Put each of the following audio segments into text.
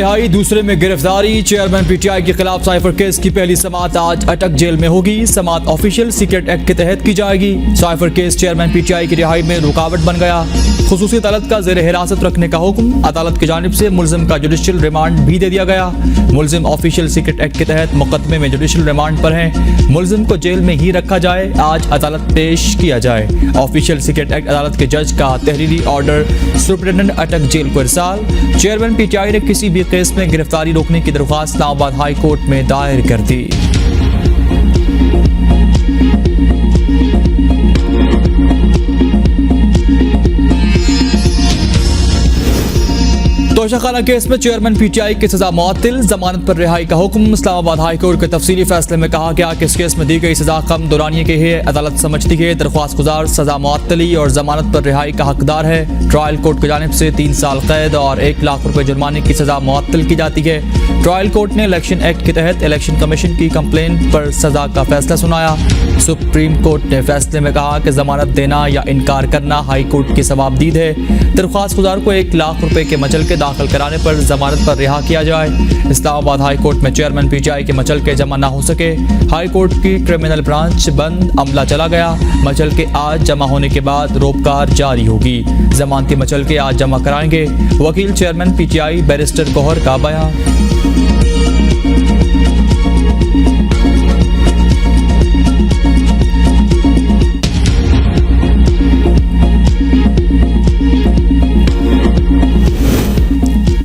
रिहाई, दूसरे में गिरफ्तारी। चेयरमैन पीटीआई के खिलाफ साइफर केस की पहली समाअत आज अटक जेल में होगी। समाअत ऑफिशियल सीक्रेट एक्ट के तहत की जाएगी। साइफर केस चेयरमैन पीटीआई की रिहाई में रुकावट बन गया। खुसूसी अदालत का जेर हिरासत रखने का हुक्म। अदालत की जानिब से मुलजिम का जुडिशियल रिमांड भी दे दिया गया। मुलजिम ऑफिशियल सीक्रेट एक्ट के तहत मुकदमे में जुडिशियल रिमांड पर हैं। मुलजिम को जेल में ही रखा जाए, आज अदालत पेश किया जाए। ऑफिशियल सीक्रेट एक्ट अदालत के जज का तहरीरी ऑर्डर, सुप्रिटेंडेंट अटक जेल को इरसाल। चेयरमैन पीटीआई ने किसी भी केस में गिरफ्तारी रोकने की दरख्वास्त इस्लामाबाद हाई कोर्ट में दायर कर दी। तोशाखाना केस में चेयरमैन पीटीआई की सजा मुअत्तल, जमानत पर रिहाई का हुक्म। इस्लामाबाद हाई कोर्ट के तफसीली फैसले में कहा गया कि इस केस में दी गई सजा कम दौरानिये की है। अदालत समझती है दरख्वास्त गुजार सजा मुअत्तली और जमानत पर रिहाई का हकदार है। ट्रायल कोर्ट की जानिब से 3 साल कैद और 1 लाख रुपए जुर्माने की सजा मुअत्तल की जाती है। ट्रायल कोर्ट ने इलेक्शन एक्ट के तहत इलेक्शन कमीशन की कंप्लेंट पर सजा का फैसला सुनाया। सुप्रीम कोर्ट ने फैसले में कहा कि जमानत देना या इनकार करना हाई कोर्ट की सवाबदीद है। दरख्वास्त गुजार को 1 लाख रुपए के मचलके दाखिल कराने पर जमानत पर रिहा किया जाए। इस्लामाबाद हाई कोर्ट में चेयरमैन पीटीआई के मचलके जमा ना हो सके। हाई कोर्ट की क्रिमिनल ब्रांच बंद, अमला चला गया। मचलके आज जमा होने के बाद रोपकार जारी होगी। जमानती मचलके आज जमा कराएंगे। वकील चेयरमैन पीटीआई बैरिस्टर गौहर का बयान।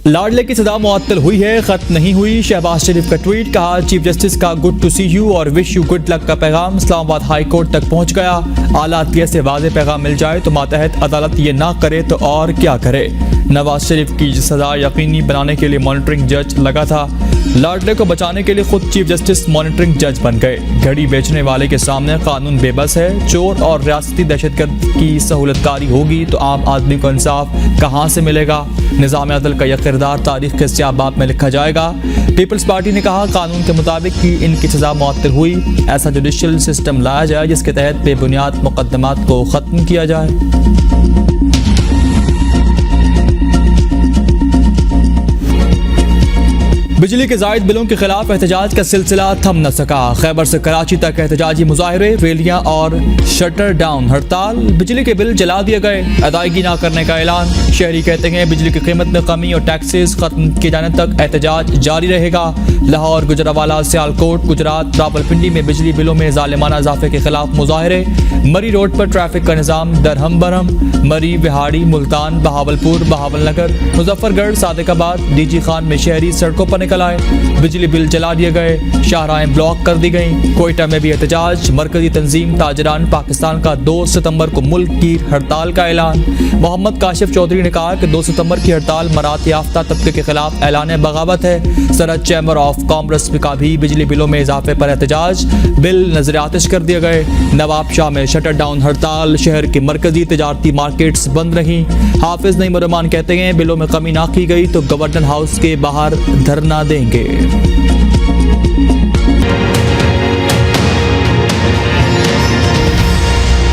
लाडले की सजा मुअत्तल हुई है, खत्म नहीं हुई। शहबाज शरीफ का ट्वीट, कहा चीफ जस्टिस का गुड टू सी यू और विश यू गुड लक का पैगाम इस्लामाबाद हाई कोर्ट तक पहुंच गया। आला अदलिया से वाज़ेह पैगाम मिल जाए तो मातहत अदालत ये ना करे तो और क्या करे। नवाज शरीफ की सजा यकीनी बनाने के लिए मॉनिटरिंग जज लगा था। लाडले को बचाने के लिए खुद चीफ जस्टिस मॉनिटरिंग जज बन गए। घड़ी बेचने वाले के सामने कानून बेबस है। चोर और रियासती दहशतगर्द की सहूलतकारी होगी तो आम आदमी को इंसाफ कहाँ से मिलेगा। निज़ाम अदल का यह किरदार तारीख के स्याह बाब में लिखा जाएगा। पीपल्स पार्टी ने कहा कानून के मुताबिक ही इनकी सजा मुअत्तल हुई। ऐसा जुडिशियल सिस्टम लाया जाए जिसके तहत बेबुनियाद मुकदमात को ख़त्म किया जाए। बिजली के जायद बिलों के खिलाफ एहतजाज का सिलसिला थम न सका। खैबर से कराची तक एहतजाजी मुजाहरे, रैलियां और शटर डाउन हड़ताल। बिजली के बिल जला दिए गए, अदायगी ना करने का ऐलान। शहरी कहते हैं बिजली की कीमत में कमी और टैक्सेस खत्म किए जाने तक एहतजाज जारी रहेगा। लाहौर, गुजरावाला, सियालकोट, गुजरात, रावलपिंडी में बिजली बिलों में जालिमाना इजाफे के खिलाफ मुजाहरे। मरी रोड पर ट्रैफिक का निज़ाम दरहम बरहम। मरी, बिहाड़ी, मुल्तान, बहावलपुर, बहावलनगर, मुजफ्फरगढ़, सादिकाबाद, डीजी खान में शहरी सड़कों पर निकल आए। बिजली बिल जला दिए गए, शाहराहें ब्लॉक कर दी गईं। कोयटा में भी एहतजाज। मरकजी तंजीम ताजरान पाकिस्तान का 2 सितंबर को मुल्क की हड़ताल का ऐलान। मोहम्मद काशिफ चौधरी ने कहा कि 2 सितंबर की हड़ताल मरात याफ्ता तबके के खिलाफ ऐलान बगावत है। सरहद चैम्बर ऑफ कॉमर्स का भी बिजली बिलों में इजाफे पर एहतजाज। बिल नजर आतिश कर दिए गए। नवाब शाह में शटर डाउन हड़ताल। शहर की मरकजी तजारती मार्केट्स बंद रहीं। हाफिज नईम रहमान कहते हैं बिलों में कमी ना की गई तो गवर्नर हाउस के बाहर धरना देंगे।